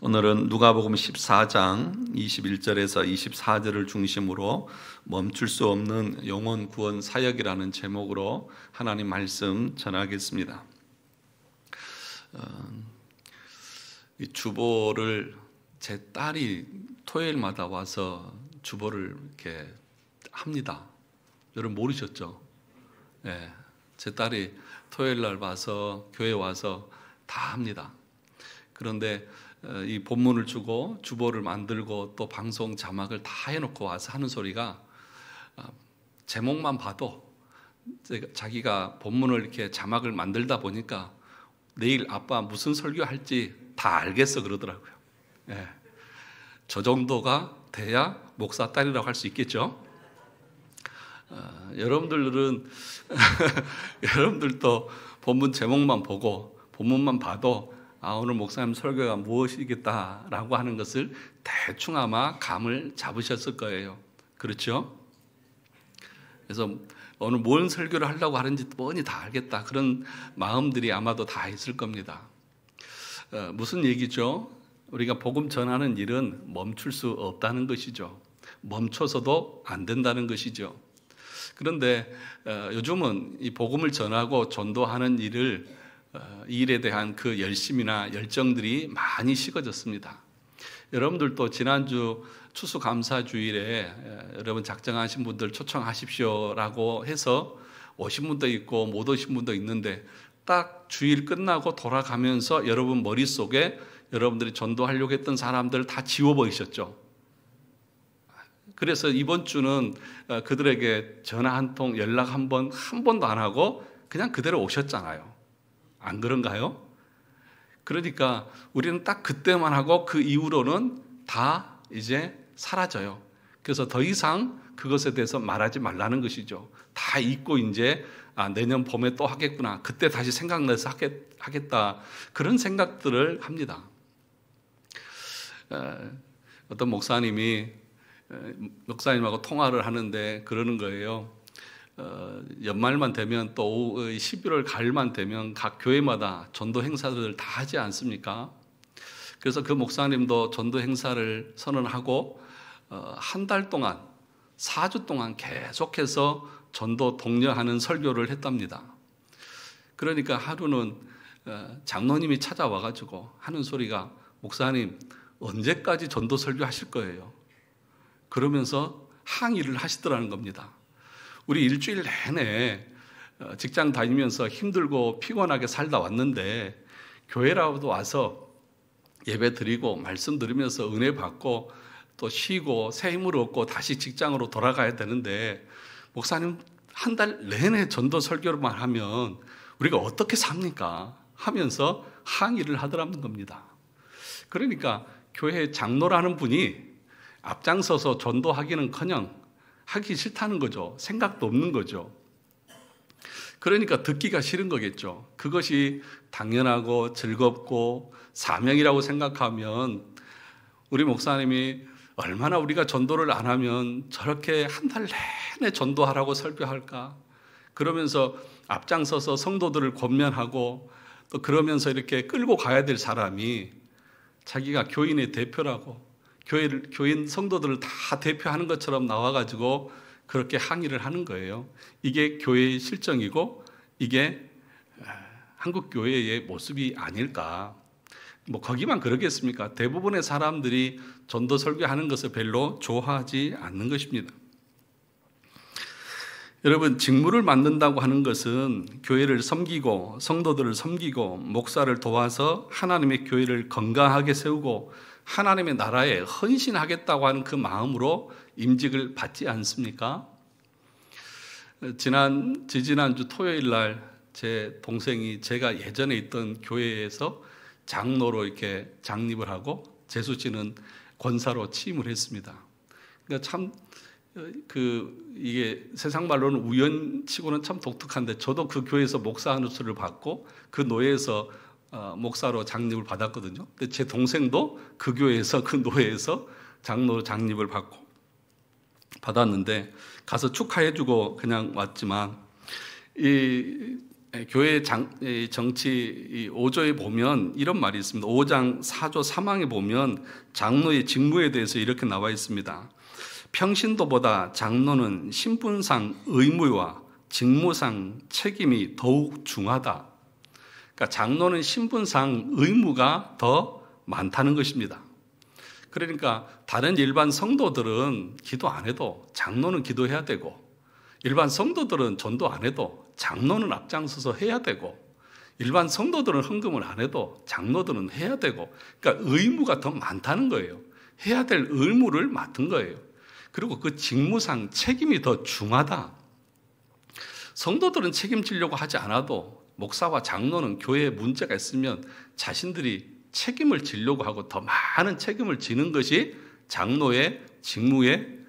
오늘은 누가복음 14장 21절에서 24절을 중심으로 멈출 수 없는 영혼 구원 사역이라는 제목으로 하나님 말씀 전하겠습니다. 이 주보를 제 딸이 토요일마다 와서 주보를 이렇게 합니다. 여러분 모르셨죠? 네, 제 딸이 토요일 날 와서 교회 와서 다 합니다. 그런데 이 본문을 주고 주보를 만들고 또 방송 자막을 다 해놓고 와서 하는 소리가 제목만 봐도 자기가 본문을 이렇게 자막을 만들다 보니까 내일 아빠 무슨 설교할지 다 알겠어 그러더라고요. 예. 저 정도가 돼야 목사 딸이라고 할 수 있겠죠. 여러분들은 여러분들도 본문 제목만 보고 본문만 봐도 오늘 목사님 설교가 무엇이겠다라고 하는 것을 대충 아마 감을 잡으셨을 거예요. 그렇죠? 그래서 오늘 뭔 설교를 하려고 하는지 뻔히 다 알겠다. 그런 마음들이 아마도 다 있을 겁니다. 무슨 얘기죠? 우리가 복음 전하는 일은 멈출 수 없다는 것이죠. 멈춰서도 안 된다는 것이죠. 그런데 요즘은 이 복음을 전하고 전도하는 일을 이 일에 대한 그 열심이나 열정들이 많이 식어졌습니다. 여러분들도 지난주 추수감사주일에 여러분 작정하신 분들 초청하십시오라고 해서 오신 분도 있고 못 오신 분도 있는데 딱 주일 끝나고 돌아가면서 여러분 머릿속에 여러분들이 전도하려고 했던 사람들 다 지워버리셨죠. 그래서 이번 주는 그들에게 전화 한 통, 연락 한 번도 안 하고 그냥 그대로 오셨잖아요. 안 그런가요? 그러니까 우리는 딱 그때만 하고 그 이후로는 다 이제 사라져요. 그래서 더 이상 그것에 대해서 말하지 말라는 것이죠. 다 잊고 이제 내년 봄에 또 하겠구나. 그때 다시 생각나서 하겠다. 그런 생각들을 합니다. 어떤 목사님하고 통화를 하는데 그러는 거예요. 연말만 되면 또 11월 가을만 되면 각 교회마다 전도 행사들을 다 하지 않습니까? 그래서 그 목사님도 전도 행사를 선언하고 한 달 동안 4주 동안 계속해서 전도 독려하는 설교를 했답니다. 그러니까 하루는 장로님이 찾아와가지고 하는 소리가 목사님 언제까지 전도 설교하실 거예요? 그러면서 항의를 하시더라는 겁니다. 우리 일주일 내내 직장 다니면서 힘들고 피곤하게 살다 왔는데 교회라도 와서 예배 드리고 말씀 들으면서 은혜 받고 또 쉬고 새 힘을 얻고 다시 직장으로 돌아가야 되는데 목사님 한 달 내내 전도 설교만 하면 우리가 어떻게 삽니까? 하면서 항의를 하더라는 겁니다. 그러니까 교회 장로라는 분이 앞장서서 전도하기는커녕 하기 싫다는 거죠. 생각도 없는 거죠. 그러니까 듣기가 싫은 거겠죠. 그것이 당연하고 즐겁고 사명이라고 생각하면 우리 목사님이 얼마나 우리가 전도를 안 하면 저렇게 한 달 내내 전도하라고 설교할까? 그러면서 앞장서서 성도들을 권면하고 또 그러면서 이렇게 끌고 가야 될 사람이 자기가 교인의 대표라고 교인 성도들을 다 대표하는 것처럼 나와가지고 그렇게 항의를 하는 거예요. 이게 교회의 실정이고 이게 한국 교회의 모습이 아닐까. 뭐 거기만 그러겠습니까? 대부분의 사람들이 전도 설교하는 것을 별로 좋아하지 않는 것입니다. 여러분, 직무를 만든다고 하는 것은 교회를 섬기고 성도들을 섬기고 목사를 도와서 하나님의 교회를 건강하게 세우고 하나님의 나라에 헌신하겠다고 하는 그 마음으로 임직을 받지 않습니까? 지지난주 토요일 날 제 동생이 제가 예전에 있던 교회에서 장로로 이렇게 장립을 하고 재수 씨는 권사로 취임을 했습니다. 그러니까 참 이게 세상 말로는 우연치고는 참 독특한데 저도 그 교회에서 목사 하는 수를 받고 그 노예에서 목사로 장립을 받았거든요. 근데 제 동생도 그 교회에서 그 노예에서 장로로 장립을 받았는데 가서 축하해주고 그냥 왔지만 교회 정치 5조에 보면 이런 말이 있습니다. 5장 4조 3항에 보면 장로의 직무에 대해서 이렇게 나와 있습니다. 평신도보다 장로는 신분상 의무와 직무상 책임이 더욱 중하다. 그러니까 장로는 신분상 의무가 더 많다는 것입니다. 그러니까 다른 일반 성도들은 기도 안 해도 장로는 기도해야 되고, 일반 성도들은 전도 안 해도 장로는 앞장서서 해야 되고, 일반 성도들은 헌금을 안 해도 장로들은 해야 되고, 그러니까 의무가 더 많다는 거예요. 해야 될 의무를 맡은 거예요. 그리고 그 직무상 책임이 더 중하다. 성도들은 책임지려고 하지 않아도 목사와 장로는 교회에 문제가 있으면 자신들이 책임을 지려고 하고 더 많은 책임을 지는 것이 장로의 직무의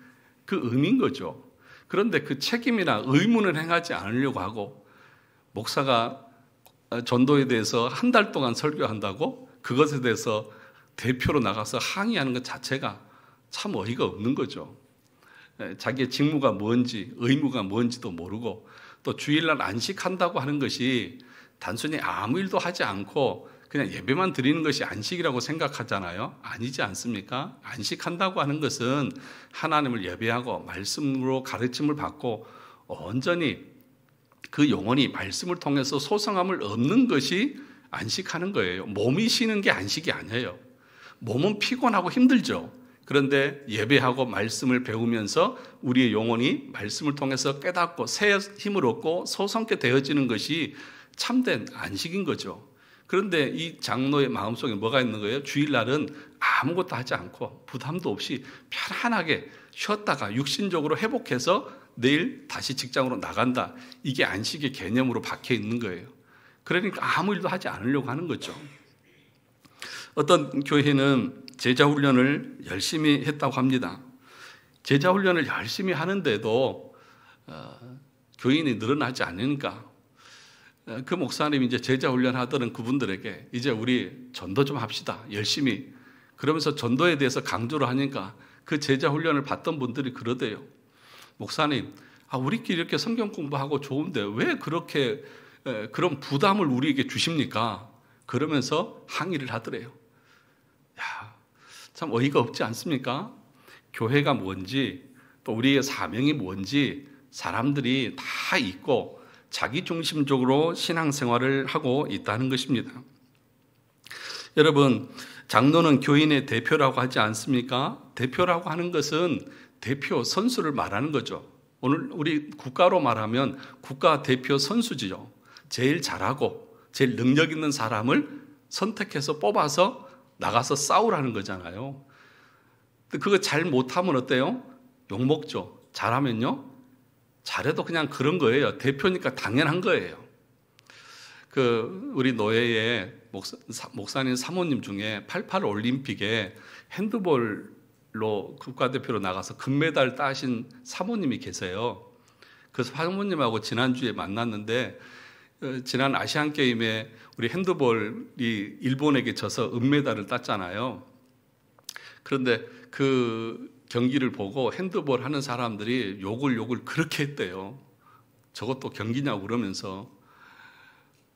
그 의미인 거죠. 그런데 그 책임이나 의무는 행하지 않으려고 하고, 목사가 전도에 대해서 한 달 동안 설교한다고 그것에 대해서 대표로 나가서 항의하는 것 자체가 참 어이가 없는 거죠. 자기의 직무가 뭔지 의무가 뭔지도 모르고, 또 주일날 안식한다고 하는 것이 단순히 아무 일도 하지 않고 그냥 예배만 드리는 것이 안식이라고 생각하잖아요. 아니지 않습니까? 안식한다고 하는 것은 하나님을 예배하고 말씀으로 가르침을 받고 온전히 그 영혼이 말씀을 통해서 소성함을 얻는 것이 안식하는 거예요. 몸이 쉬는 게 안식이 아니에요. 몸은 피곤하고 힘들죠. 그런데 예배하고 말씀을 배우면서 우리의 영혼이 말씀을 통해서 깨닫고 새 힘을 얻고 소성케 되어지는 것이 참된 안식인 거죠. 그런데 이 장로의 마음속에 뭐가 있는 거예요? 주일날은 아무것도 하지 않고 부담도 없이 편안하게 쉬었다가 육신적으로 회복해서 내일 다시 직장으로 나간다. 이게 안식의 개념으로 박혀 있는 거예요. 그러니까 아무 일도 하지 않으려고 하는 거죠. 어떤 교회는 제자훈련을 열심히 했다고 합니다. 제자훈련을 열심히 하는데도 교인이 늘어나지 않으니까 그 목사님이 이제 제자훈련 하던 그분들에게 이제 우리 전도 좀 합시다. 열심히. 그러면서 전도에 대해서 강조를 하니까 그 제자훈련을 받던 분들이 그러대요. 목사님, 우리끼리 이렇게 성경 공부하고 좋은데 왜 그렇게 그런 부담을 우리에게 주십니까? 그러면서 항의를 하더래요. 참 어이가 없지 않습니까? 교회가 뭔지 또 우리의 사명이 뭔지 사람들이 다 잊고 자기중심적으로 신앙생활을 하고 있다는 것입니다. 여러분, 장로는 교인의 대표라고 하지 않습니까? 대표라고 하는 것은 대표 선수를 말하는 거죠. 오늘 우리 국가로 말하면 국가 대표 선수지요. 제일 잘하고 제일 능력 있는 사람을 선택해서 뽑아서 나가서 싸우라는 거잖아요. 그거 잘 못하면 어때요? 욕먹죠. 잘하면요? 잘해도 그냥 그런 거예요. 대표니까 당연한 거예요. 우리 노예의 목사님 사모님 중에 88 올림픽에 핸드볼로 국가대표로 나가서 금메달 따신 사모님이 계세요. 그 사모님하고 지난주에 만났는데 지난 아시안게임에 우리 핸드볼이 일본에게 져서 은메달을 땄잖아요. 그런데 그 경기를 보고 핸드볼 하는 사람들이 욕을 그렇게 했대요. 저것도 경기냐고 그러면서.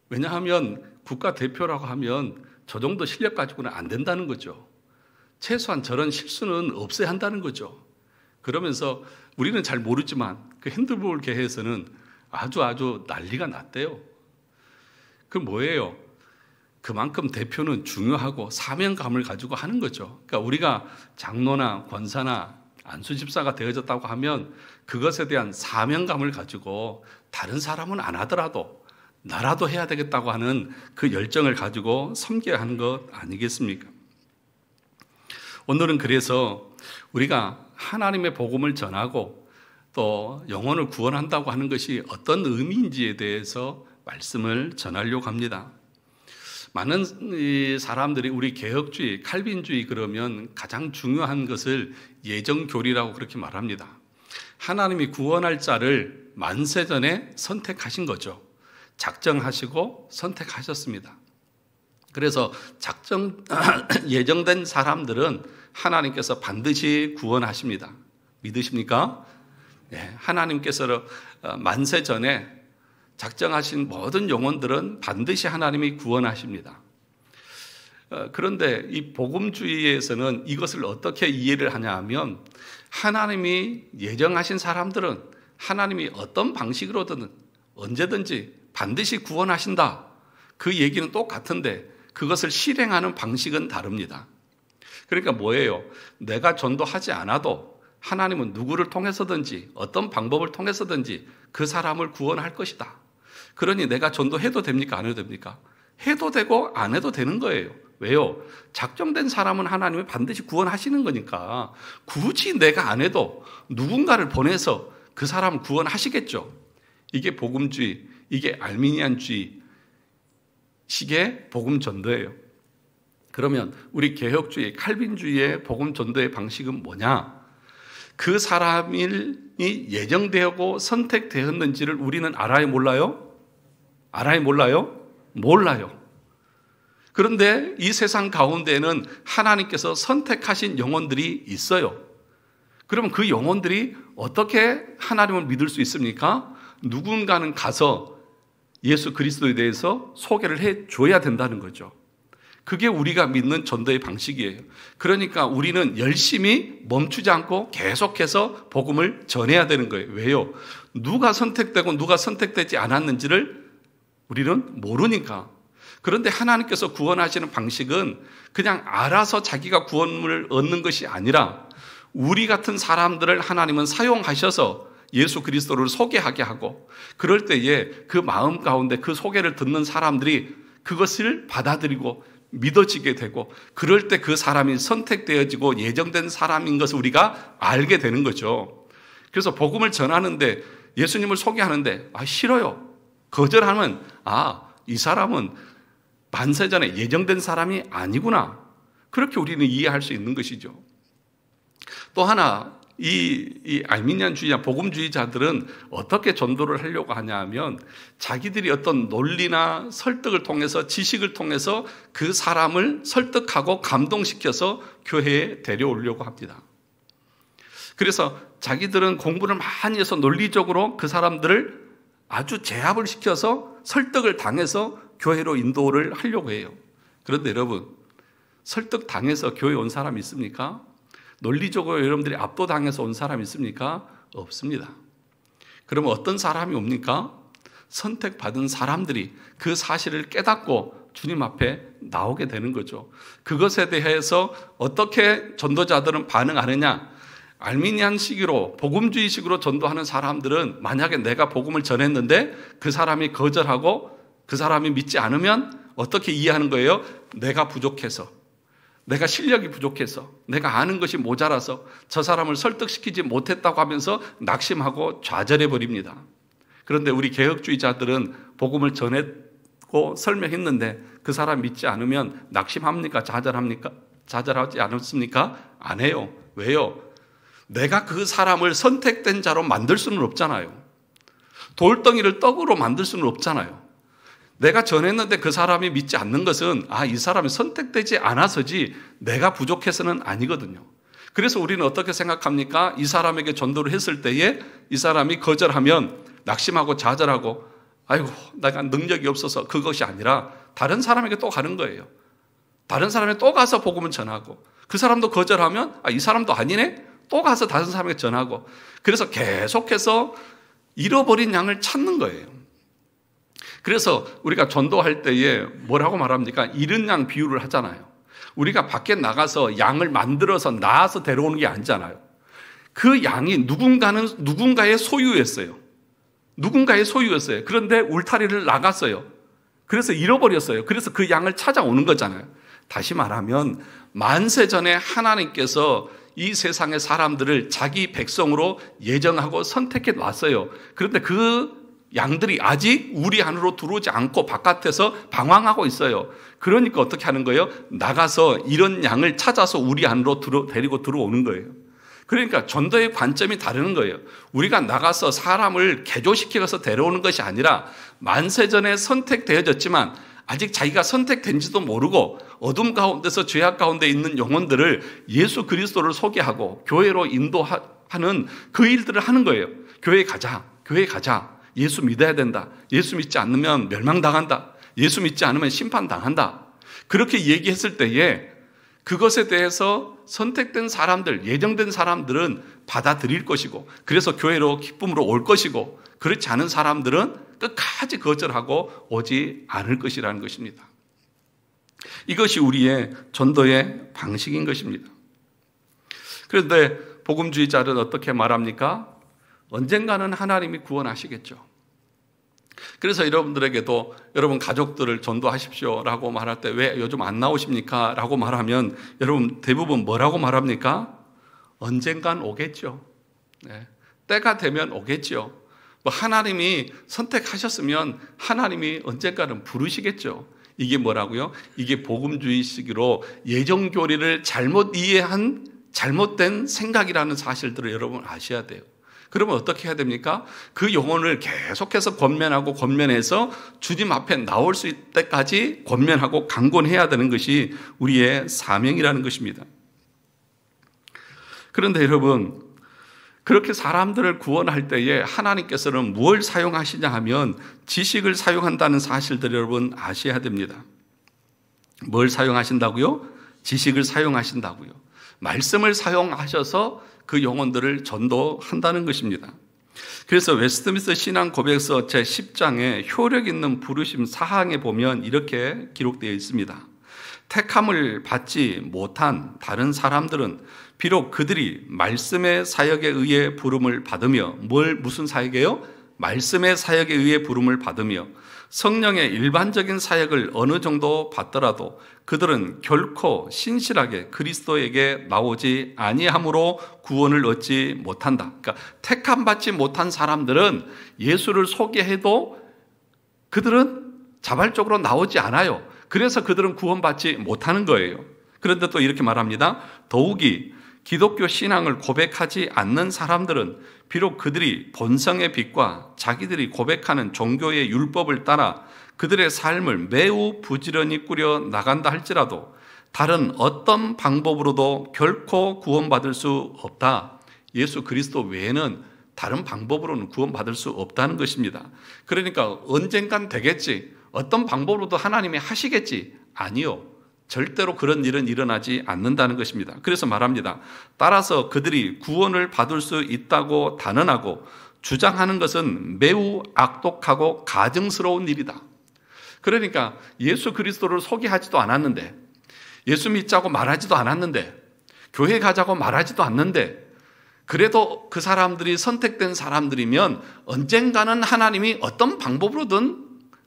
왜냐하면 국가대표라고 하면 저 정도 실력 가지고는 안 된다는 거죠. 최소한 저런 실수는 없어야 한다는 거죠. 그러면서 우리는 잘 모르지만 그 핸드볼계에서는 아주 난리가 났대요. 그 뭐예요? 그만큼 대표는 중요하고 사명감을 가지고 하는 거죠. 그러니까 우리가 장로나 권사나 안수집사가 되어졌다고 하면 그것에 대한 사명감을 가지고 다른 사람은 안 하더라도 나라도 해야 되겠다고 하는 그 열정을 가지고 섬겨야 하는 것 아니겠습니까? 오늘은 그래서 우리가 하나님의 복음을 전하고 또 영혼을 구원한다고 하는 것이 어떤 의미인지에 대해서 말씀을 전하려고 합니다. 많은 사람들이 우리 개혁주의, 칼빈주의 그러면 가장 중요한 것을 예정교리라고 그렇게 말합니다. 하나님이 구원할 자를 만세전에 선택하신 거죠. 작정하시고 선택하셨습니다. 그래서 예정된 사람들은 하나님께서 반드시 구원하십니다. 믿으십니까? 네, 하나님께서 만세전에 작정하신 모든 영혼들은 반드시 하나님이 구원하십니다. 그런데 이 복음주의에서는 이것을 어떻게 이해를 하냐 하면 하나님이 예정하신 사람들은 하나님이 어떤 방식으로든 언제든지 반드시 구원하신다. 그 얘기는 똑같은데 그것을 실행하는 방식은 다릅니다. 그러니까 뭐예요? 내가 전도하지 않아도 하나님은 누구를 통해서든지 어떤 방법을 통해서든지 그 사람을 구원할 것이다. 그러니 내가 전도해도 됩니까? 안 해도 됩니까? 해도 되고 안 해도 되는 거예요. 왜요? 작정된 사람은 하나님이 반드시 구원하시는 거니까 굳이 내가 안 해도 누군가를 보내서 그 사람을 구원하시겠죠. 이게 복음주의, 이게 알미니안주의 식의 복음 전도예요. 그러면 우리 개혁주의, 칼빈주의의 복음 전도의 방식은 뭐냐? 그 사람이 예정되고 선택되었는지를 우리는 알아요, 몰라요? 알아요, 몰라요? 몰라요. 그런데 이 세상 가운데에는 하나님께서 선택하신 영혼들이 있어요. 그러면 그 영혼들이 어떻게 하나님을 믿을 수 있습니까? 누군가는 가서 예수 그리스도에 대해서 소개를 해줘야 된다는 거죠. 그게 우리가 믿는 전도의 방식이에요. 그러니까 우리는 열심히 멈추지 않고 계속해서 복음을 전해야 되는 거예요. 왜요? 누가 선택되고 누가 선택되지 않았는지를 우리는 모르니까. 그런데 하나님께서 구원하시는 방식은 그냥 알아서 자기가 구원을 얻는 것이 아니라 우리 같은 사람들을 하나님은 사용하셔서 예수 그리스도를 소개하게 하고 그럴 때에 그 마음 가운데 그 소개를 듣는 사람들이 그것을 받아들이고 믿어지게 되고 그럴 때 그 사람이 선택되어지고 예정된 사람인 것을 우리가 알게 되는 거죠. 그래서 복음을 전하는데 예수님을 소개하는데 싫어요. 거절하면 이 사람은 만세전에 예정된 사람이 아니구나. 그렇게 우리는 이해할 수 있는 것이죠. 또 하나 이 알미니안주의자, 복음주의자들은 어떻게 전도를 하려고 하냐 하면 자기들이 어떤 논리나 설득을 통해서 지식을 통해서 그 사람을 설득하고 감동시켜서 교회에 데려오려고 합니다. 그래서 자기들은 공부를 많이 해서 논리적으로 그 사람들을 아주 제압을 시켜서 설득을 당해서 교회로 인도를 하려고 해요. 그런데 여러분, 설득당해서 교회 온 사람 있습니까? 논리적으로 여러분들이 압도당해서 온 사람 있습니까? 없습니다. 그러면 어떤 사람이 옵니까? 선택받은 사람들이 그 사실을 깨닫고 주님 앞에 나오게 되는 거죠. 그것에 대해서 어떻게 전도자들은 반응하느냐? 알미니안식으로 복음주의식으로 전도하는 사람들은 만약에 내가 복음을 전했는데 그 사람이 거절하고 그 사람이 믿지 않으면 어떻게 이해하는 거예요? 내가 부족해서, 내가 실력이 부족해서, 내가 아는 것이 모자라서 저 사람을 설득시키지 못했다고 하면서 낙심하고 좌절해버립니다. 그런데 우리 개혁주의자들은 복음을 전했고 설명했는데 그 사람 믿지 않으면 낙심합니까? 좌절합니까? 좌절하지 않습니까? 안 해요. 왜요? 내가 그 사람을 선택된 자로 만들 수는 없잖아요. 돌덩이를 떡으로 만들 수는 없잖아요. 내가 전했는데 그 사람이 믿지 않는 것은 이 사람이 선택되지 않아서지 내가 부족해서는 아니거든요. 그래서 우리는 어떻게 생각합니까? 이 사람에게 전도를 했을 때에 이 사람이 거절하면 낙심하고 좌절하고 아이고 내가 능력이 없어서 그것이 아니라 다른 사람에게 또 가는 거예요. 다른 사람에게 또 가서 복음을 전하고 그 사람도 거절하면 이 사람도 아니네? 또 가서 다른 사람에게 전하고 그래서 계속해서 잃어버린 양을 찾는 거예요. 그래서 우리가 전도할 때에 뭐라고 말합니까? 잃은 양 비유를 하잖아요. 우리가 밖에 나가서 양을 만들어서 낳아서 데려오는 게 아니잖아요. 그 양이 누군가의 소유였어요. 누군가의 소유였어요. 그런데 울타리를 나갔어요. 그래서 잃어버렸어요. 그래서 그 양을 찾아오는 거잖아요. 다시 말하면 만세전에 하나님께서 이 세상의 사람들을 자기 백성으로 예정하고 선택해 놨어요. 그런데 그 양들이 아직 우리 안으로 들어오지 않고 바깥에서 방황하고 있어요. 그러니까 어떻게 하는 거예요? 나가서 이런 양을 찾아서 우리 안으로 데리고 들어오는 거예요. 그러니까 전도의 관점이 다르는 거예요. 우리가 나가서 사람을 개조시켜서 데려오는 것이 아니라 만세전에 선택되어졌지만 아직 자기가 선택된지도 모르고 어둠 가운데서 죄악 가운데 있는 영혼들을 예수 그리스도를 소개하고 교회로 인도하는 그 일들을 하는 거예요. 교회 가자, 교회 가자. 예수 믿어야 된다. 예수 믿지 않으면 멸망당한다. 예수 믿지 않으면 심판당한다. 그렇게 얘기했을 때에 그것에 대해서 선택된 사람들, 예정된 사람들은 받아들일 것이고, 그래서 교회로 기쁨으로 올 것이고, 그렇지 않은 사람들은 끝까지 거절하고 오지 않을 것이라는 것입니다. 이것이 우리의 전도의 방식인 것입니다. 그런데 복음주의자들은 어떻게 말합니까? 언젠가는 하나님이 구원하시겠죠. 그래서 여러분들에게도 여러분 가족들을 전도하십시오 라고 말할 때 왜 요즘 안 나오십니까? 라고 말하면 여러분 대부분 뭐라고 말합니까? 언젠간 오겠죠. 네. 때가 되면 오겠죠. 뭐 하나님이 선택하셨으면 하나님이 언젠가는 부르시겠죠. 이게 뭐라고요? 이게 복음주의식으로 예정교리를 잘못 이해한 잘못된 생각이라는 사실들을 여러분 아셔야 돼요. 그러면 어떻게 해야 됩니까? 그 영혼을 계속해서 권면하고 권면해서 주님 앞에 나올 수 있을 때까지 권면하고 강권해야 되는 것이 우리의 사명이라는 것입니다. 그런데 여러분, 그렇게 사람들을 구원할 때에 하나님께서는 무엇을 사용하시냐 하면 지식을 사용한다는 사실들을 여러분 아셔야 됩니다. 뭘 사용하신다고요? 지식을 사용하신다고요. 말씀을 사용하셔서 그 영혼들을 전도한다는 것입니다. 그래서 웨스트민스터 신앙 고백서 제10장에 효력 있는 부르심 사항에 보면 이렇게 기록되어 있습니다. 택함을 받지 못한 다른 사람들은 비록 그들이 말씀의 사역에 의해 부름을 받으며 무슨 사역이에요? 말씀의 사역에 의해 부름을 받으며 성령의 일반적인 사역을 어느 정도 받더라도 그들은 결코 신실하게 그리스도에게 나오지 아니함으로 구원을 얻지 못한다. 그러니까 택함 받지 못한 사람들은 예수를 소개해도 그들은 자발적으로 나오지 않아요. 그래서 그들은 구원받지 못하는 거예요. 그런데 또 이렇게 말합니다. 더욱이 기독교 신앙을 고백하지 않는 사람들은 비록 그들이 본성의 빛과 자기들이 고백하는 종교의 율법을 따라 그들의 삶을 매우 부지런히 꾸려 나간다 할지라도 다른 어떤 방법으로도 결코 구원받을 수 없다. 예수 그리스도 외에는 다른 방법으로는 구원받을 수 없다는 것입니다. 그러니까 언젠간 되겠지. 어떤 방법으로도 하나님이 하시겠지. 아니요. 절대로 그런 일은 일어나지 않는다는 것입니다. 그래서 말합니다. 따라서 그들이 구원을 받을 수 있다고 단언하고 주장하는 것은 매우 악독하고 가증스러운 일이다. 그러니까 예수 그리스도를 소개하지도 않았는데, 예수 믿자고 말하지도 않았는데, 교회 가자고 말하지도 않는데, 그래도 그 사람들이 선택된 사람들이면 언젠가는 하나님이 어떤 방법으로든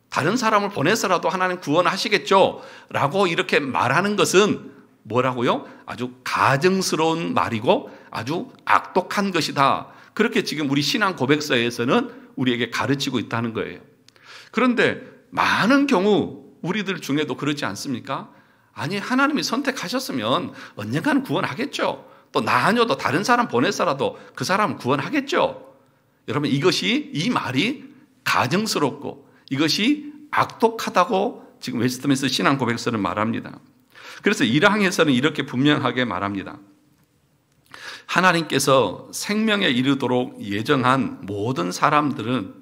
다른 사람을 보내서라도 하나님 구원하시겠죠 라고 이렇게 말하는 것은 뭐라고요? 아주 가증스러운 말이고 아주 악독한 것이다. 그렇게 지금 우리 신앙 고백서에서는 우리에게 가르치고 있다는 거예요. 그런데 많은 경우 우리들 중에도 그렇지 않습니까? 아니, 하나님이 선택하셨으면 언젠가는 구원하겠죠. 또 나 아니어도 다른 사람 보내서라도 그 사람은 구원하겠죠. 여러분, 이 말이 가증스럽고 이것이 악독하다고 지금 웨스트민스터 신앙 고백서는 말합니다. 그래서 1항에서는 이렇게 분명하게 말합니다. 하나님께서 생명에 이르도록 예정한 모든 사람들을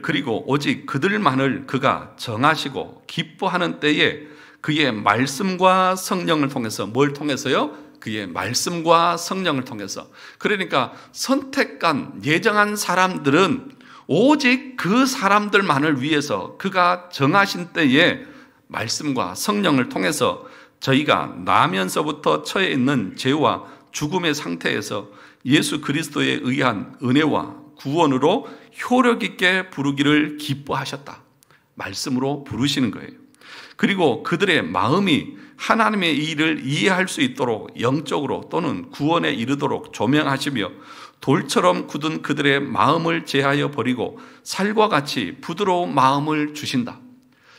그리고 오직 그들만을 그가 정하시고 기뻐하는 때에 그의 말씀과 성령을 통해서 뭘 통해서요? 그의 말씀과 성령을 통해서. 그러니까 선택한 예정한 사람들은 오직 그 사람들만을 위해서 그가 정하신 때에 말씀과 성령을 통해서 저희가 나면서부터 처해 있는 죄와 죽음의 상태에서 예수 그리스도에 의한 은혜와 구원으로 효력 있게 부르기를 기뻐하셨다. 말씀으로 부르시는 거예요. 그리고 그들의 마음이 하나님의 일을 이해할 수 있도록 영적으로 또는 구원에 이르도록 조명하시며 돌처럼 굳은 그들의 마음을 제하여 버리고 살과 같이 부드러운 마음을 주신다.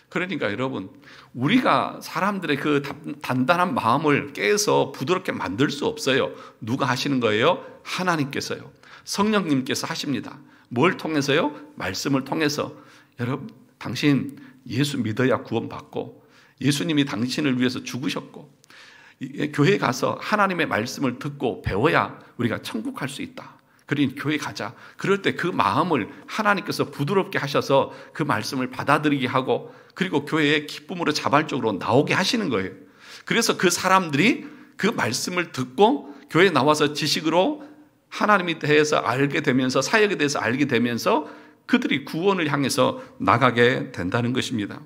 그러니까 여러분, 우리가 사람들의 그 단단한 마음을 깨서 부드럽게 만들 수 없어요. 누가 하시는 거예요? 하나님께서요. 성령님께서 하십니다. 뭘 통해서요? 말씀을 통해서. 여러분, 당신 예수 믿어야 구원받고 예수님이 당신을 위해서 죽으셨고 교회에 가서 하나님의 말씀을 듣고 배워야 우리가 천국 갈 수 있다. 그러니 교회 가자. 그럴 때 그 마음을 하나님께서 부드럽게 하셔서 그 말씀을 받아들이게 하고 그리고 교회의 기쁨으로 자발적으로 나오게 하시는 거예요. 그래서 그 사람들이 그 말씀을 듣고 교회에 나와서 지식으로 하나님에 대해서 알게 되면서 사역에 대해서 알게 되면서 그들이 구원을 향해서 나가게 된다는 것입니다.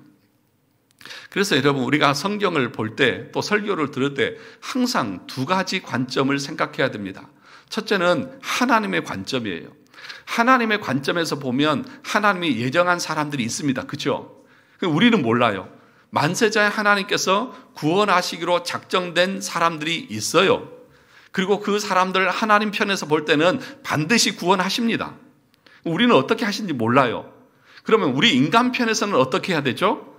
그래서 여러분 우리가 성경을 볼 때 또 설교를 들을 때 항상 두 가지 관점을 생각해야 됩니다. 첫째는 하나님의 관점이에요. 하나님의 관점에서 보면 하나님이 예정한 사람들이 있습니다. 그렇죠? 우리는 몰라요. 만세자의 하나님께서 구원하시기로 작정된 사람들이 있어요. 그리고 그 사람들 하나님 편에서 볼 때는 반드시 구원하십니다. 우리는 어떻게 하신지 몰라요. 그러면 우리 인간 편에서는 어떻게 해야 되죠?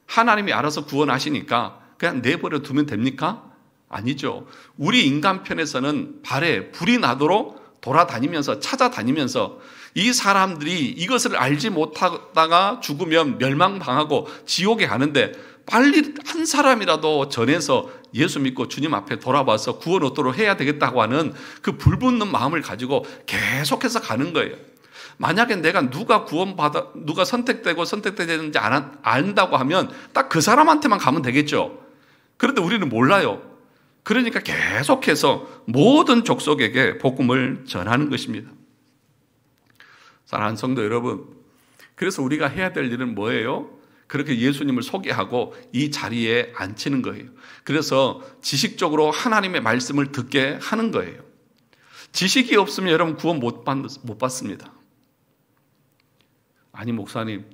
하나님이 알아서 구원하시니까 그냥 내버려 두면 됩니까? 아니죠. 우리 인간 편에서는 발에 불이 나도록 돌아다니면서 찾아다니면서 이 사람들이 이것을 알지 못하다가 죽으면 멸망당하고 지옥에 가는데 빨리 한 사람이라도 전해서 예수 믿고 주님 앞에 돌아와서 구원 얻도록 해야 되겠다고 하는 그 불붙는 마음을 가지고 계속해서 가는 거예요. 만약에 내가 누가 선택되고 선택되는지 안다고 하면 딱 그 사람한테만 가면 되겠죠. 그런데 우리는 몰라요. 그러니까 계속해서 모든 족속에게 복음을 전하는 것입니다. 사랑하는 성도 여러분, 그래서 우리가 해야 될 일은 뭐예요? 그렇게 예수님을 소개하고 이 자리에 앉히는 거예요. 그래서 지식적으로 하나님의 말씀을 듣게 하는 거예요. 지식이 없으면 여러분 구원 못 받습니다. 아니 목사님,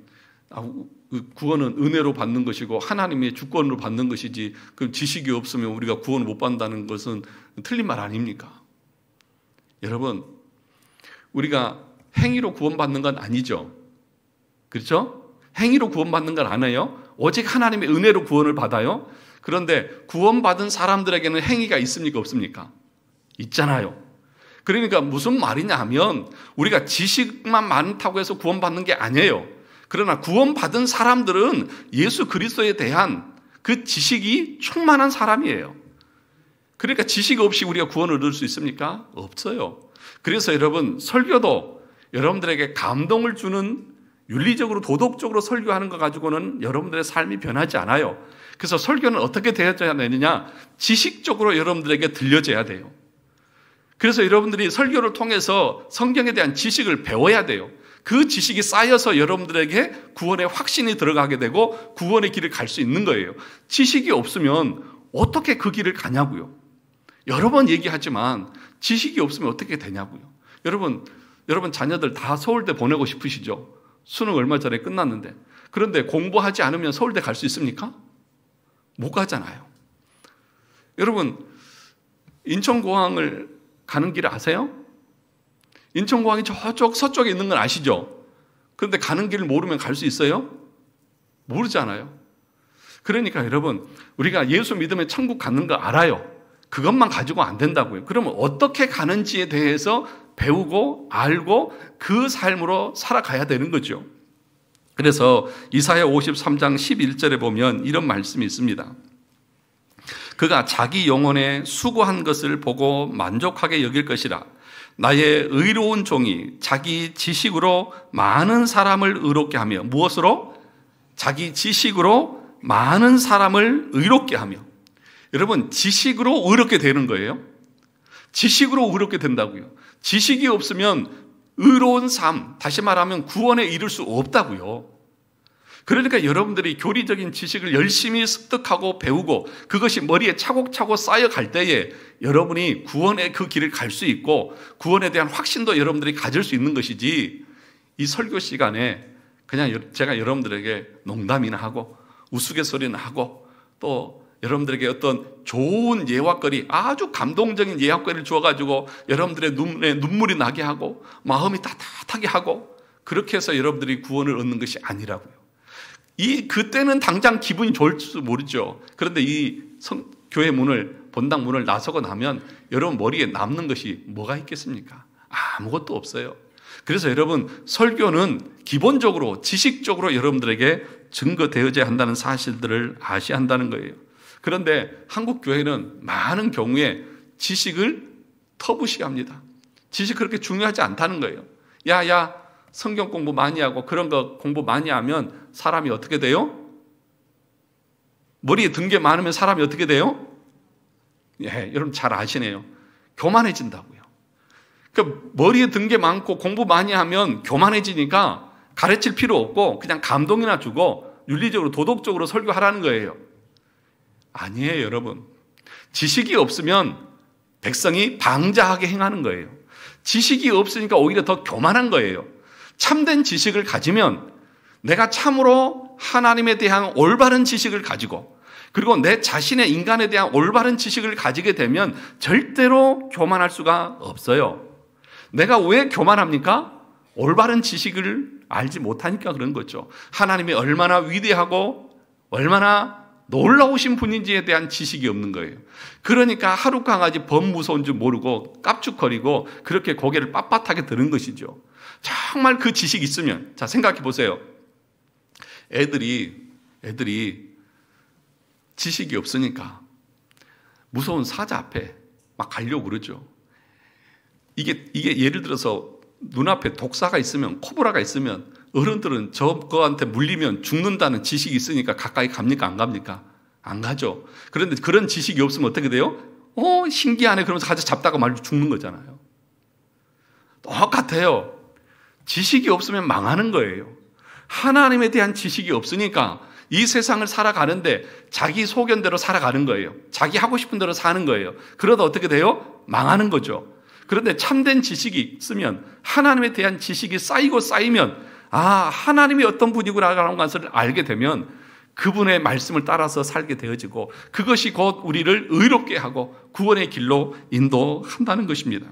구원은 은혜로 받는 것이고 하나님의 주권으로 받는 것이지 그럼 지식이 없으면 우리가 구원을 못 받는다는 것은 틀린 말 아닙니까? 여러분, 우리가 행위로 구원받는 건 아니죠. 그렇죠? 행위로 구원받는 건 아니에요. 오직 하나님의 은혜로 구원을 받아요. 그런데 구원받은 사람들에게는 행위가 있습니까? 없습니까? 있잖아요. 그러니까 무슨 말이냐 하면 우리가 지식만 많다고 해서 구원받는 게 아니에요. 그러나 구원받은 사람들은 예수 그리스도에 대한 그 지식이 충만한 사람이에요. 그러니까 지식 없이 우리가 구원을 얻을 수 있습니까? 없어요. 그래서 여러분 설교도 여러분들에게 감동을 주는 윤리적으로 도덕적으로 설교하는 것 가지고는 여러분들의 삶이 변하지 않아요. 그래서 설교는 어떻게 되어져야 되느냐? 지식적으로 여러분들에게 들려져야 돼요. 그래서 여러분들이 설교를 통해서 성경에 대한 지식을 배워야 돼요. 그 지식이 쌓여서 여러분들에게 구원의 확신이 들어가게 되고 구원의 길을 갈 수 있는 거예요. 지식이 없으면 어떻게 그 길을 가냐고요. 여러 번 얘기하지만 지식이 없으면 어떻게 되냐고요. 여러분 자녀들 다 서울대 보내고 싶으시죠? 수능 얼마 전에 끝났는데. 그런데 공부하지 않으면 서울대 갈 수 있습니까? 못 가잖아요. 여러분 인천공항을 가는 길 아세요? 인천공항이 저쪽 서쪽에 있는 건 아시죠? 그런데 가는 길을 모르면 갈 수 있어요? 모르잖아요. 그러니까 여러분 우리가 예수 믿으면 천국 가는 거 알아요. 그것만 가지고 안 된다고요. 그러면 어떻게 가는지에 대해서 배우고 알고 그 삶으로 살아가야 되는 거죠. 그래서 이사야 53장 11절에 보면 이런 말씀이 있습니다. 그가 자기 영혼에 수고한 것을 보고 만족하게 여길 것이라. 나의 의로운 종이 자기 지식으로 많은 사람을 의롭게 하며. 무엇으로? 자기 지식으로 많은 사람을 의롭게 하며. 여러분 지식으로 의롭게 되는 거예요. 지식으로 의롭게 된다고요. 지식이 없으면 의로운 삶, 다시 말하면 구원에 이를 수 없다고요. 그러니까 여러분들이 교리적인 지식을 열심히 습득하고 배우고 그것이 머리에 차곡차곡 쌓여갈 때에 여러분이 구원의 그 길을 갈 수 있고 구원에 대한 확신도 여러분들이 가질 수 있는 것이지, 이 설교 시간에 그냥 제가 여러분들에게 농담이나 하고 우스갯소리나 하고 또 여러분들에게 어떤 좋은 예화거리, 아주 감동적인 예화거리를 주어가지고 여러분들의 눈에 눈물이 나게 하고 마음이 따뜻하게 하고 그렇게 해서 여러분들이 구원을 얻는 것이 아니라고요. 그때는 당장 기분이 좋을지 모르죠. 그런데 교회 문을, 본당 문을 나서고 나면 여러분 머리에 남는 것이 뭐가 있겠습니까? 아무것도 없어요. 그래서 여러분 설교는 기본적으로 지식적으로 여러분들에게 증거되어져야 한다는 사실들을 아셔야 한다는 거예요. 그런데 한국 교회는 많은 경우에 지식을 터부시합니다. 지식 그렇게 중요하지 않다는 거예요. 야, 성경 공부 많이 하고 그런 거 공부 많이 하면 사람이 어떻게 돼요? 머리에 든 게 많으면 사람이 어떻게 돼요? 예, 여러분 잘 아시네요. 교만해진다고요. 그러니까 머리에 든 게 많고 공부 많이 하면 교만해지니까 가르칠 필요 없고 그냥 감동이나 주고 윤리적으로 도덕적으로 설교하라는 거예요. 아니에요, 여러분. 지식이 없으면 백성이 방자하게 행하는 거예요. 지식이 없으니까 오히려 더 교만한 거예요. 참된 지식을 가지면 내가 참으로 하나님에 대한 올바른 지식을 가지고 그리고 내 자신의 인간에 대한 올바른 지식을 가지게 되면 절대로 교만할 수가 없어요. 내가 왜 교만합니까? 올바른 지식을 알지 못하니까 그런 거죠. 하나님이 얼마나 위대하고 얼마나 놀라우신 분인지에 대한 지식이 없는 거예요. 그러니까 하루 강아지 범 무서운 줄 모르고 깝죽거리고 그렇게 고개를 빳빳하게 드는 것이죠. 정말 그 지식이 있으면, 자, 생각해 보세요. 애들이 지식이 없으니까 무서운 사자 앞에 막 가려고 그러죠. 이게 예를 들어서 눈앞에 독사가 있으면, 코브라가 있으면 어른들은 저거한테 물리면 죽는다는 지식이 있으니까 가까이 갑니까? 안 갑니까? 안 가죠. 그런데 그런 지식이 없으면 어떻게 돼요? 신기하네 그러면서 가서 잡다가 말로 죽는 거잖아요. 똑같아요. 지식이 없으면 망하는 거예요. 하나님에 대한 지식이 없으니까 이 세상을 살아가는데 자기 소견대로 살아가는 거예요. 자기 하고 싶은 대로 사는 거예요. 그러다 어떻게 돼요? 망하는 거죠. 그런데 참된 지식이 있으면, 하나님에 대한 지식이 쌓이고 쌓이면 하나님이 어떤 분이구나라는 것을 알게 되면 그분의 말씀을 따라서 살게 되어지고 그것이 곧 우리를 의롭게 하고 구원의 길로 인도한다는 것입니다.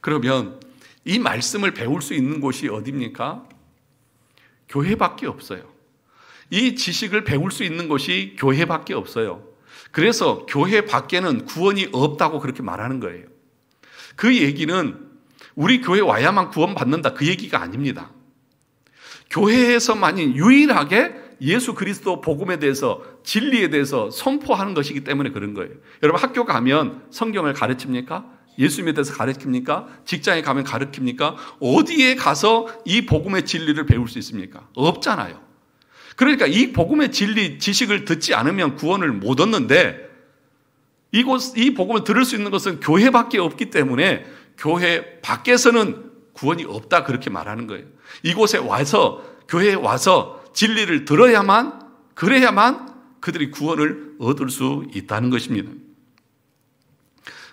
그러면 이 말씀을 배울 수 있는 곳이 어디입니까? 교회밖에 없어요. 이 지식을 배울 수 있는 곳이 교회밖에 없어요. 그래서 교회 밖에는 구원이 없다고 그렇게 말하는 거예요. 그 얘기는 우리 교회 와야만 구원받는다 그 얘기가 아닙니다. 교회에서만이 유일하게 예수 그리스도 복음에 대해서, 진리에 대해서 선포하는 것이기 때문에 그런 거예요. 여러분 학교 가면 성경을 가르칩니까? 예수님에 대해서 가르칩니까? 직장에 가면 가르칩니까? 어디에 가서 이 복음의 진리를 배울 수 있습니까? 없잖아요. 그러니까 이 복음의 진리, 지식을 듣지 않으면 구원을 못 얻는데 이 복음을 들을 수 있는 것은 교회밖에 없기 때문에 교회 밖에서는 구원이 없다 그렇게 말하는 거예요. 이곳에 와서, 교회에 와서 진리를 들어야만, 그래야만 그들이 구원을 얻을 수 있다는 것입니다.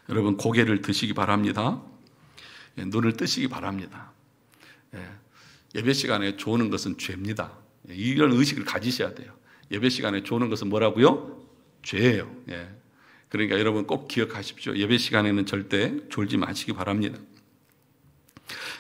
여러분 고개를 드시기 바랍니다. 눈을 뜨시기 바랍니다. 예배 시간에 조는 것은 죄입니다. 이런 의식을 가지셔야 돼요. 예배 시간에 조는 것은 뭐라고요? 죄예요. 그러니까 여러분 꼭 기억하십시오. 예배 시간에는 절대 졸지 마시기 바랍니다.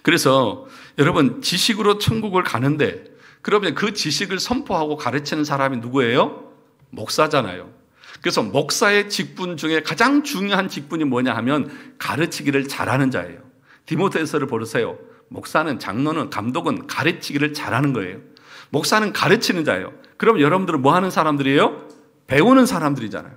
그래서 여러분 지식으로 천국을 가는데 그러면 그 지식을 선포하고 가르치는 사람이 누구예요? 목사잖아요. 그래서 목사의 직분 중에 가장 중요한 직분이 뭐냐 하면 가르치기를 잘하는 자예요. 디모데후서를 보세요. 목사는, 장로는, 감독은 가르치기를 잘하는 거예요. 목사는 가르치는 자예요. 그럼 여러분들은 뭐 하는 사람들이에요? 배우는 사람들이잖아요.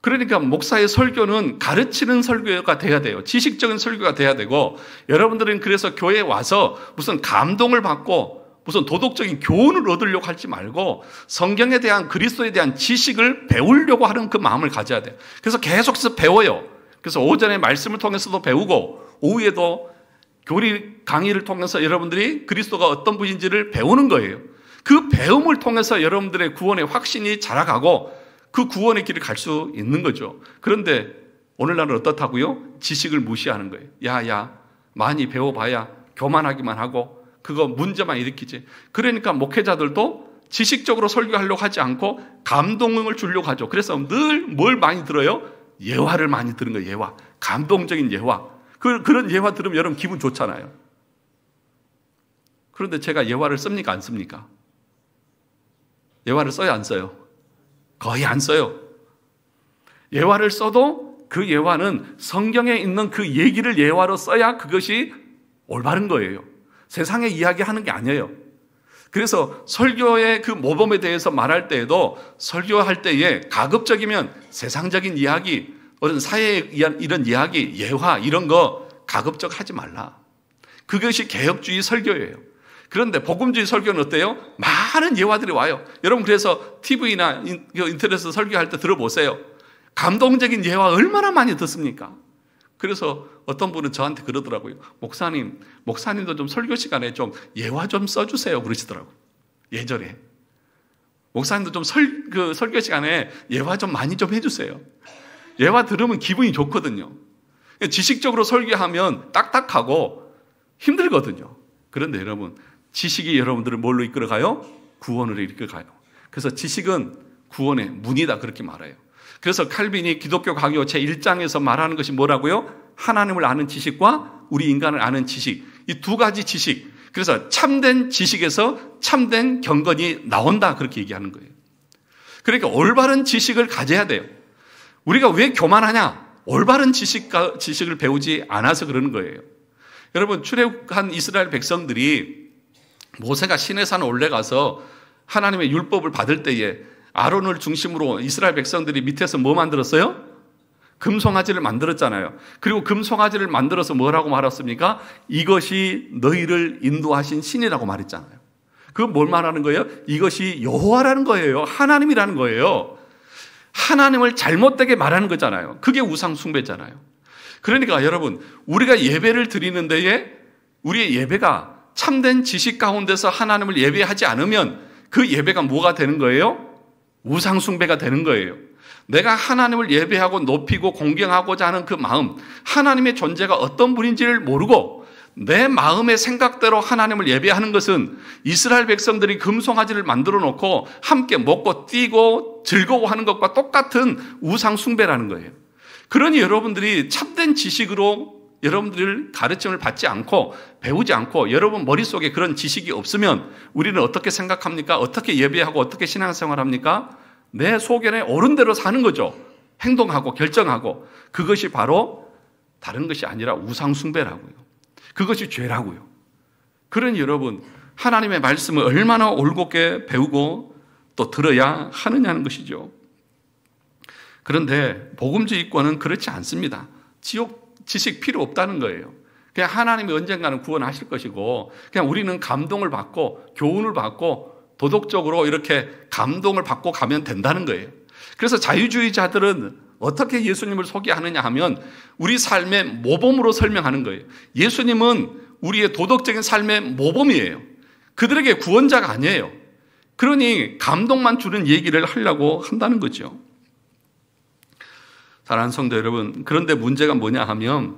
그러니까 목사의 설교는 가르치는 설교가 돼야 돼요. 지식적인 설교가 돼야 되고, 여러분들은 그래서 교회에 와서 무슨 감동을 받고 무슨 도덕적인 교훈을 얻으려고 하지 말고 성경에 대한, 그리스도에 대한 지식을 배우려고 하는 그 마음을 가져야 돼요. 그래서 계속해서 배워요. 그래서 오전에 말씀을 통해서도 배우고 오후에도 교리 강의를 통해서 여러분들이 그리스도가 어떤 분인지를 배우는 거예요. 그 배움을 통해서 여러분들의 구원의 확신이 자라가고 그 구원의 길을 갈 수 있는 거죠. 그런데 오늘날은 어떻다고요? 지식을 무시하는 거예요. 야, 많이 배워봐야 교만하기만 하고 그거 문제만 일으키지. 그러니까 목회자들도 지식적으로 설교하려고 하지 않고 감동을 주려고 하죠. 그래서 늘 뭘 많이 들어요? 예화를 많이 들은 거예요. 예화. 감동적인 예화. 그런 예화 들으면 여러분 기분 좋잖아요. 그런데 제가 예화를 씁니까? 안 씁니까? 예화를 써요? 안 써요? 거의 안 써요. 예화를 써도 그 예화는 성경에 있는 그 얘기를 예화로 써야 그것이 올바른 거예요. 세상의 이야기하는 게 아니에요. 그래서 설교의 그 모범에 대해서 말할 때에도 설교할 때에 가급적이면 세상적인 이야기, 어떤 사회에 의한 이런 이야기, 예화 이런 거 가급적 하지 말라. 그것이 개혁주의 설교예요. 그런데 복음주의 설교는 어때요? 많은 예화들이 와요. 여러분 그래서 TV나 인터넷에서 설교할 때 들어보세요. 감동적인 예화 얼마나 많이 듣습니까? 그래서 어떤 분은 저한테 그러더라고요. 목사님도 좀 설교 시간에 좀 예화 좀 써주세요. 그러시더라고요. 예전에. 목사님도 좀 설교 시간에 예화 좀 많이 좀 해주세요. 예화 들으면 기분이 좋거든요. 지식적으로 설교하면 딱딱하고 힘들거든요. 그런데 여러분, 지식이 여러분들을 뭘로 이끌어가요? 구원으로 이끌어가요. 그래서 지식은 구원의 문이다 그렇게 말해요. 그래서 칼빈이 기독교 강요 제1장에서 말하는 것이 뭐라고요? 하나님을 아는 지식과 우리 인간을 아는 지식. 이 두 가지 지식. 그래서 참된 지식에서 참된 경건이 나온다 그렇게 얘기하는 거예요. 그러니까 올바른 지식을 가져야 돼요. 우리가 왜 교만하냐? 올바른 지식을 배우지 않아서 그러는 거예요. 여러분 출애굽한 이스라엘 백성들이 모세가 시내산 올라가서 하나님의 율법을 받을 때에 아론을 중심으로 이스라엘 백성들이 밑에서 뭐 만들었어요? 금송아지를 만들었잖아요. 그리고 금송아지를 만들어서 뭐라고 말했습니까? 이것이 너희를 인도하신 신이라고 말했잖아요. 그건 뭘 말하는 거예요? 이것이 여호와라는 거예요. 하나님이라는 거예요. 하나님을 잘못되게 말하는 거잖아요. 그게 우상 숭배잖아요. 그러니까 여러분, 우리가 예배를 드리는 데에 우리의 예배가 참된 지식 가운데서 하나님을 예배하지 않으면 그 예배가 뭐가 되는 거예요? 우상 숭배가 되는 거예요. 내가 하나님을 예배하고 높이고 공경하고자 하는 그 마음, 하나님의 존재가 어떤 분인지를 모르고 내 마음의 생각대로 하나님을 예배하는 것은 이스라엘 백성들이 금송아지를 만들어 놓고 함께 먹고 뛰고 즐거워하는 것과 똑같은 우상 숭배라는 거예요. 그러니 여러분들이 참된 지식으로 여러분들 가르침을 받지 않고 배우지 않고 여러분 머릿속에 그런 지식이 없으면 우리는 어떻게 생각합니까? 어떻게 예배하고 어떻게 신앙생활합니까? 내 소견에 옳은 대로 사는 거죠. 행동하고 결정하고. 그것이 바로 다른 것이 아니라 우상 숭배라고요. 그것이 죄라고요. 그러니 여러분 하나님의 말씀을 얼마나 올곧게 배우고 또 들어야 하느냐는 것이죠. 그런데 복음주의권은 그렇지 않습니다. 지식 필요 없다는 거예요. 그냥 하나님이 언젠가는 구원하실 것이고 그냥 우리는 감동을 받고 교훈을 받고 도덕적으로 이렇게 감동을 받고 가면 된다는 거예요. 그래서 자유주의자들은 어떻게 예수님을 소개하느냐 하면 우리 삶의 모범으로 설명하는 거예요. 예수님은 우리의 도덕적인 삶의 모범이에요. 그들에게 구원자가 아니에요. 그러니 감동만 주는 얘기를 하려고 한다는 거죠. 사랑하는 성도 여러분, 그런데 문제가 뭐냐 하면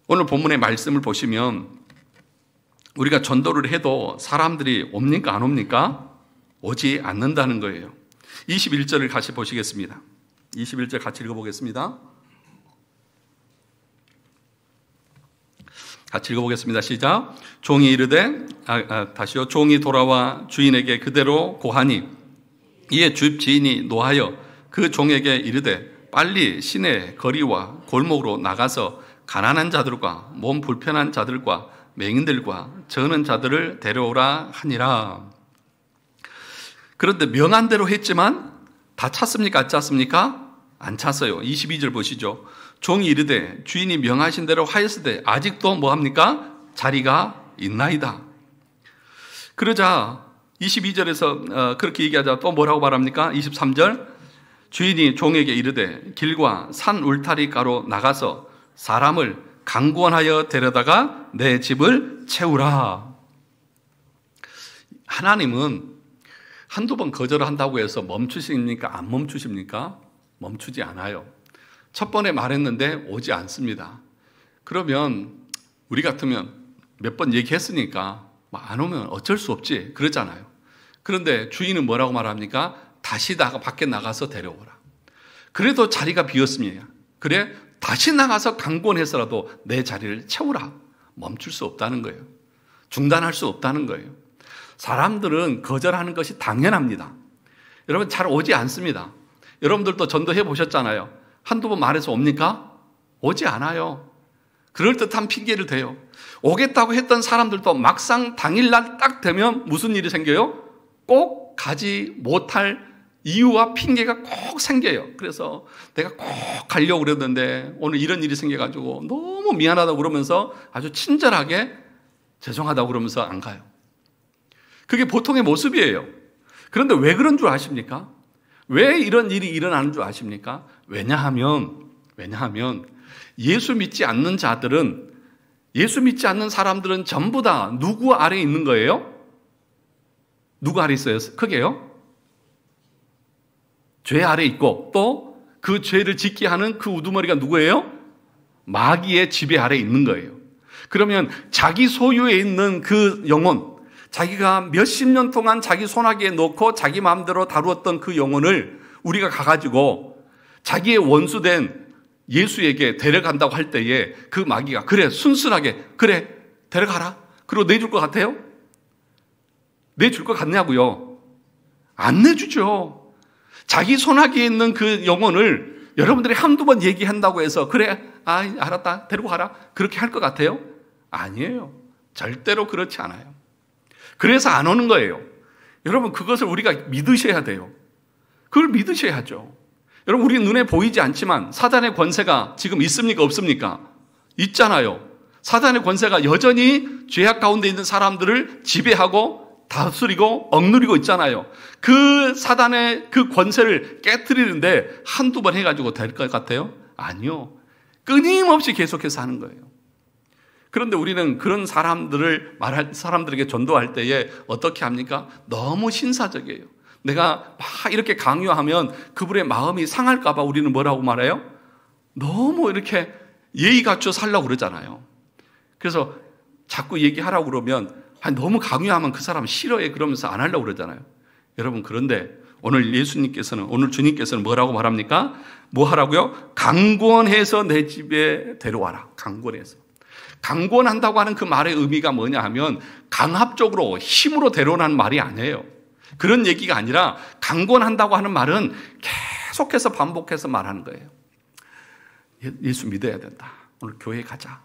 오늘 본문의 말씀을 보시면 우리가 전도를 해도 사람들이 옵니까 안 옵니까? 오지 않는다는 거예요. 21절을 같이 보시겠습니다. 21절 같이 읽어보겠습니다. 같이 읽어보겠습니다. 시작. 종이 이르되 다시요. 종이 돌아와 주인에게 그대로 고하니 이에 주 지인이 노하여 그 종에게 이르되 빨리 시내 거리와 골목으로 나가서 가난한 자들과 몸 불편한 자들과 맹인들과 저는 자들을 데려오라 하니라. 그런데 명한 대로 했지만 다 찼습니까? 안 찼습니까? 안 찼어요. 22절 보시죠. 종이 이르되 주인이 명하신 대로 하였으되 아직도 뭐합니까? 자리가 있나이다. 그러자 22절에서 그렇게 얘기하자 또 뭐라고 말합니까? 23절 주인이 종에게 이르되 길과 산 울타리가로 나가서 사람을 강권하여 데려다가 내 집을 채우라. 하나님은 한두 번 거절한다고 해서 멈추십니까? 안 멈추십니까? 멈추지 않아요. 첫 번에 말했는데 오지 않습니다. 그러면 우리 같으면 몇 번 얘기했으니까 안 오면 어쩔 수 없지 그러잖아요. 그런데 주인은 뭐라고 말합니까? 다시 밖에 나가서 데려오라. 그래도 자리가 비었습니다. 그래 다시 나가서 강권해서라도 내 자리를 채우라. 멈출 수 없다는 거예요. 중단할 수 없다는 거예요. 사람들은 거절하는 것이 당연합니다. 여러분 잘 오지 않습니다. 여러분들도 전도해 보셨잖아요. 한두 번 말해서 옵니까? 오지 않아요. 그럴듯한 핑계를 대요. 오겠다고 했던 사람들도 막상 당일날 딱 되면 무슨 일이 생겨요? 꼭 가지 못할 이유와 핑계가 꼭 생겨요. 그래서 내가 꼭 가려고 그랬는데 오늘 이런 일이 생겨가지고 너무 미안하다고 그러면서 아주 친절하게 죄송하다고 그러면서 안 가요. 그게 보통의 모습이에요. 그런데 왜 그런 줄 아십니까? 왜 이런 일이 일어나는 줄 아십니까? 왜냐하면 예수 믿지 않는 자들은, 예수 믿지 않는 사람들은 전부 다 누구 아래에 있는 거예요? 누구 아래에 있어요? 크게요? 죄 아래에 있고, 또 그 죄를 짓게 하는 그 우두머리가 누구예요? 마귀의 지배 아래에 있는 거예요. 그러면 자기 소유에 있는 그 영혼, 자기가 몇십 년 동안 자기 손아귀에 넣고 자기 마음대로 다루었던 그 영혼을 우리가 가가지고 자기의 원수된 예수에게 데려간다고 할 때에 그 마귀가 그래 순순하게 그래 데려가라 그리고 내줄 것 같아요? 내줄 것 같냐고요? 안 내주죠. 자기 손아귀에 있는 그 영혼을 여러분들이 한두 번 얘기한다고 해서 그래 알았다 데리고 가라 그렇게 할 것 같아요? 아니에요. 절대로 그렇지 않아요. 그래서 안 오는 거예요. 여러분 그것을 우리가 믿으셔야 돼요. 그걸 믿으셔야죠. 여러분 우리 눈에 보이지 않지만 사단의 권세가 지금 있습니까? 없습니까? 있잖아요. 사단의 권세가 여전히 죄악 가운데 있는 사람들을 지배하고 다스리고 억누르고 있잖아요. 그 사단의 그 권세를 깨트리는데 한두 번 해가지고 될 것 같아요? 아니요. 끊임없이 계속해서 하는 거예요. 그런데 우리는 그런 사람들에게 전도할 때에 어떻게 합니까? 너무 신사적이에요. 내가 막 이렇게 강요하면 그분의 마음이 상할까봐 우리는 뭐라고 말해요? 너무 이렇게 예의 갖춰 살려고 그러잖아요. 그래서 자꾸 얘기하라고 그러면 너무 강요하면 그 사람 싫어해 그러면서 안 하려고 그러잖아요. 여러분 그런데 오늘 주님께서는 뭐라고 말합니까? 뭐 하라고요? 강권해서 내 집에 데려와라. 강권해서. 강권한다고 하는 그 말의 의미가 뭐냐 하면 강압적으로 힘으로 데려오라는 말이 아니에요. 그런 얘기가 아니라 강권한다고 하는 말은 계속해서 반복해서 말하는 거예요. 예수 믿어야 된다. 오늘 교회 가자.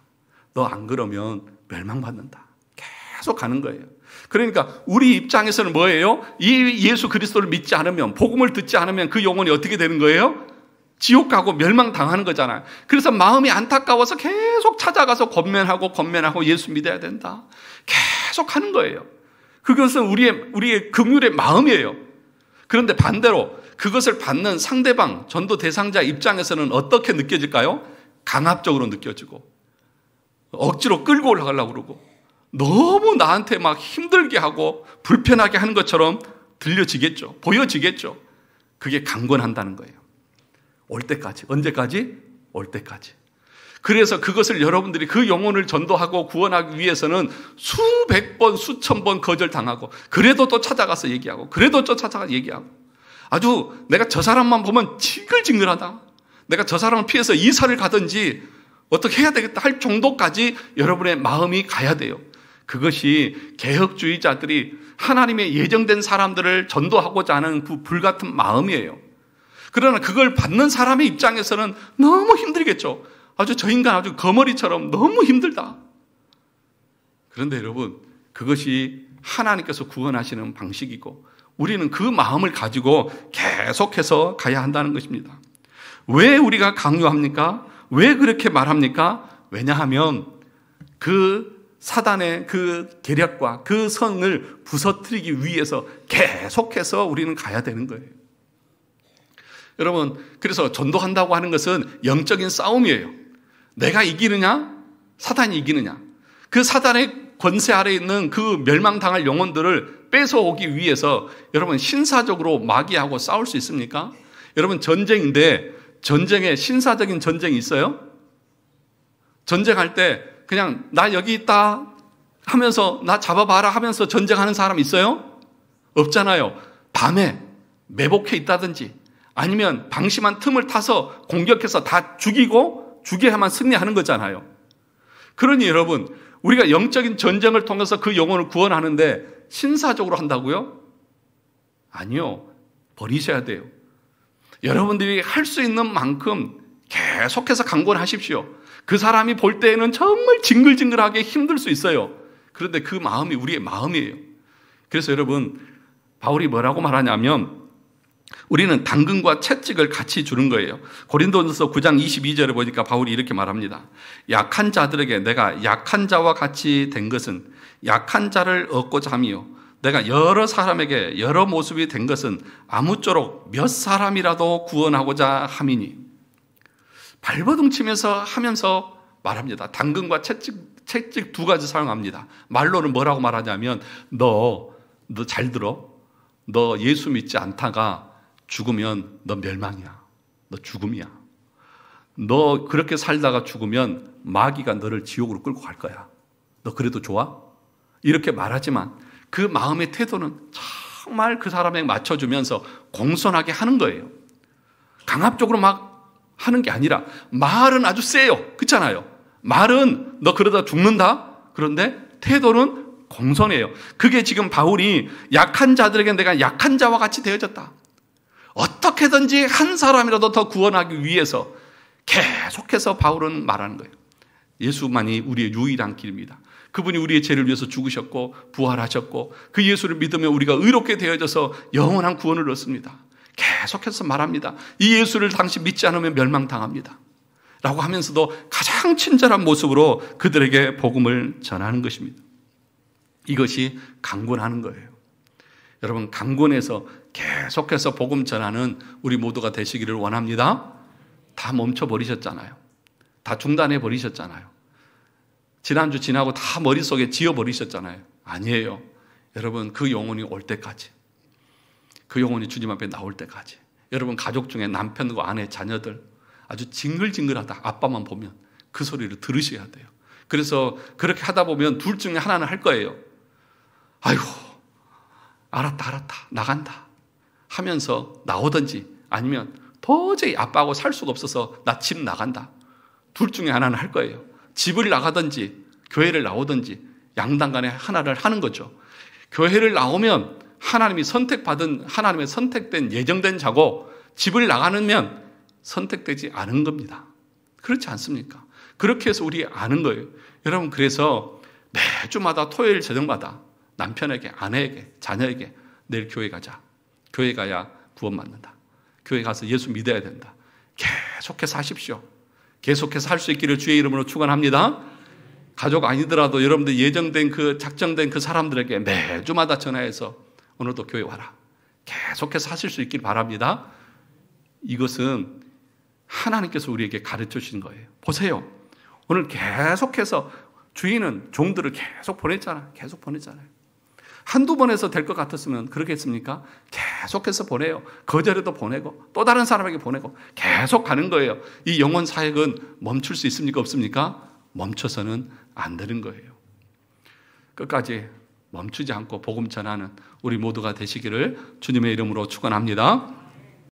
너 안 그러면 멸망받는다. 계속 가는 거예요. 그러니까 우리 입장에서는 뭐예요? 이 예수 그리스도를 믿지 않으면, 복음을 듣지 않으면 그 영혼이 어떻게 되는 거예요? 지옥 가고 멸망당하는 거잖아요. 그래서 마음이 안타까워서 계속 찾아가서 권면하고 예수 믿어야 된다. 계속 하는 거예요. 그것은 우리의 긍휼의 마음이에요. 그런데 반대로 그것을 받는 상대방, 전도 대상자 입장에서는 어떻게 느껴질까요? 강압적으로 느껴지고 억지로 끌고 올라가려고 그러고 너무 나한테 막 힘들게 하고 불편하게 하는 것처럼 들려지겠죠. 보여지겠죠. 그게 강권한다는 거예요. 올 때까지. 언제까지? 올 때까지. 그래서 그것을 여러분들이 그 영혼을 전도하고 구원하기 위해서는 수백 번, 수천 번 거절당하고 그래도 또 찾아가서 얘기하고 그래도 또 찾아가서 얘기하고 아주 내가 저 사람만 보면 징글징글하다. 내가 저 사람을 피해서 이사를 가든지 어떻게 해야 되겠다 할 정도까지 여러분의 마음이 가야 돼요. 그것이 개혁주의자들이 하나님의 예정된 사람들을 전도하고자 하는 그 불같은 마음이에요. 그러나 그걸 받는 사람의 입장에서는 너무 힘들겠죠. 아주 저 인간 아주 거머리처럼 너무 힘들다. 그런데 여러분 그것이 하나님께서 구원하시는 방식이고 우리는 그 마음을 가지고 계속해서 가야 한다는 것입니다. 왜 우리가 강요합니까? 왜 그렇게 말합니까? 왜냐하면 그 사단의 그 계략과 그 선을 부서뜨리기 위해서 계속해서 우리는 가야 되는 거예요. 여러분, 그래서 전도한다고 하는 것은 영적인 싸움이에요. 내가 이기느냐? 사단이 이기느냐? 그 사단의 권세 아래에 있는 그 멸망당할 영혼들을 뺏어오기 위해서 여러분 신사적으로 마귀하고 싸울 수 있습니까? 여러분 전쟁인데 전쟁에 신사적인 전쟁이 있어요? 전쟁할 때 그냥 나 여기 있다 하면서 나 잡아봐라 하면서 전쟁하는 사람 있어요? 없잖아요. 밤에 매복해 있다든지 아니면 방심한 틈을 타서 공격해서 다 죽이고 죽여야만 승리하는 거잖아요. 그러니 여러분 우리가 영적인 전쟁을 통해서 그 영혼을 구원하는데 신사적으로 한다고요? 아니요. 버리셔야 돼요. 여러분들이 할 수 있는 만큼 계속해서 강권하십시오. 그 사람이 볼 때에는 정말 징글징글하게 힘들 수 있어요. 그런데 그 마음이 우리의 마음이에요. 그래서 여러분 바울이 뭐라고 말하냐면 우리는 당근과 채찍을 같이 주는 거예요. 고린도전서 9장 22절에 보니까 바울이 이렇게 말합니다. 약한 자들에게 내가 약한 자와 같이 된 것은 약한 자를 얻고자 함이요 내가 여러 사람에게 여러 모습이 된 것은 아무쪼록 몇 사람이라도 구원하고자 함이니. 발버둥 치면서 하면서 말합니다. 당근과 채찍 두 가지 사용합니다. 말로는 뭐라고 말하냐면 너 잘 들어. 너 예수 믿지 않다가 죽으면 너 멸망이야. 너 죽음이야. 너 그렇게 살다가 죽으면 마귀가 너를 지옥으로 끌고 갈 거야. 너 그래도 좋아? 이렇게 말하지만 그 마음의 태도는 정말 그 사람에게 맞춰주면서 공손하게 하는 거예요. 강압적으로 막 하는 게 아니라 말은 아주 세요. 그렇잖아요. 말은 너 그러다 죽는다. 그런데 태도는 공손해요. 그게 지금 바울이 약한 자들에게 내가 약한 자와 같이 되어졌다. 어떻게든지 한 사람이라도 더 구원하기 위해서 계속해서 바울은 말하는 거예요. 예수만이 우리의 유일한 길입니다. 그분이 우리의 죄를 위해서 죽으셨고 부활하셨고 그 예수를 믿으면 우리가 의롭게 되어져서 영원한 구원을 얻습니다. 계속해서 말합니다. 이 예수를 당신 믿지 않으면 멸망당합니다. 라고 하면서도 가장 친절한 모습으로 그들에게 복음을 전하는 것입니다. 이것이 강권하는 거예요. 여러분, 강권해서 계속해서 복음 전하는 우리 모두가 되시기를 원합니다. 다 멈춰버리셨잖아요. 다 중단해 버리셨잖아요. 지난주 지나고 다 머릿속에 지워버리셨잖아요. 아니에요. 여러분, 그 영혼이 올 때까지, 그 영혼이 주님 앞에 나올 때까지, 여러분 가족 중에 남편과 아내, 자녀들 아주 징글징글하다 아빠만 보면 그 소리를 들으셔야 돼요. 그래서 그렇게 하다 보면 둘 중에 하나는 할 거예요. 아이고, 알았다 나간다 하면서 나오든지, 아니면 도저히 아빠하고 살 수가 없어서 나 집 나간다. 둘 중에 하나는 할 거예요. 집을 나가든지 교회를 나오든지 양당 간에 하나를 하는 거죠. 교회를 나오면 하나님이 선택받은, 하나님의 선택된 예정된 자고, 집을 나가면 선택되지 않은 겁니다. 그렇지 않습니까? 그렇게 해서 우리 아는 거예요. 여러분, 그래서 매주마다 토요일 저녁마다 남편에게, 아내에게, 자녀에게 내일 교회 가자. 교회 가야 구원받는다. 교회 가서 예수 믿어야 된다. 계속해서 하십시오. 계속해서 할 수 있기를 주의 이름으로 축원합니다. 가족 아니더라도 여러분들 예정된 그 작정된 그 사람들에게 매주마다 전화해서 오늘도 교회 와라. 계속해서 하실 수 있길 바랍니다. 이것은 하나님께서 우리에게 가르쳐 주신 거예요. 보세요. 오늘 계속해서 주인은 종들을 계속 보냈잖아요. 계속 보냈잖아요. 한두 번 해서 될 것 같았으면 그러겠습니까? 계속해서 보내요. 거절에도 보내고 또 다른 사람에게 보내고 계속 가는 거예요. 이 영혼 사역은 멈출 수 있습니까? 없습니까? 멈춰서는 안 되는 거예요. 끝까지 멈추지 않고 복음 전하는 우리 모두가 되시기를 주님의 이름으로 축원합니다.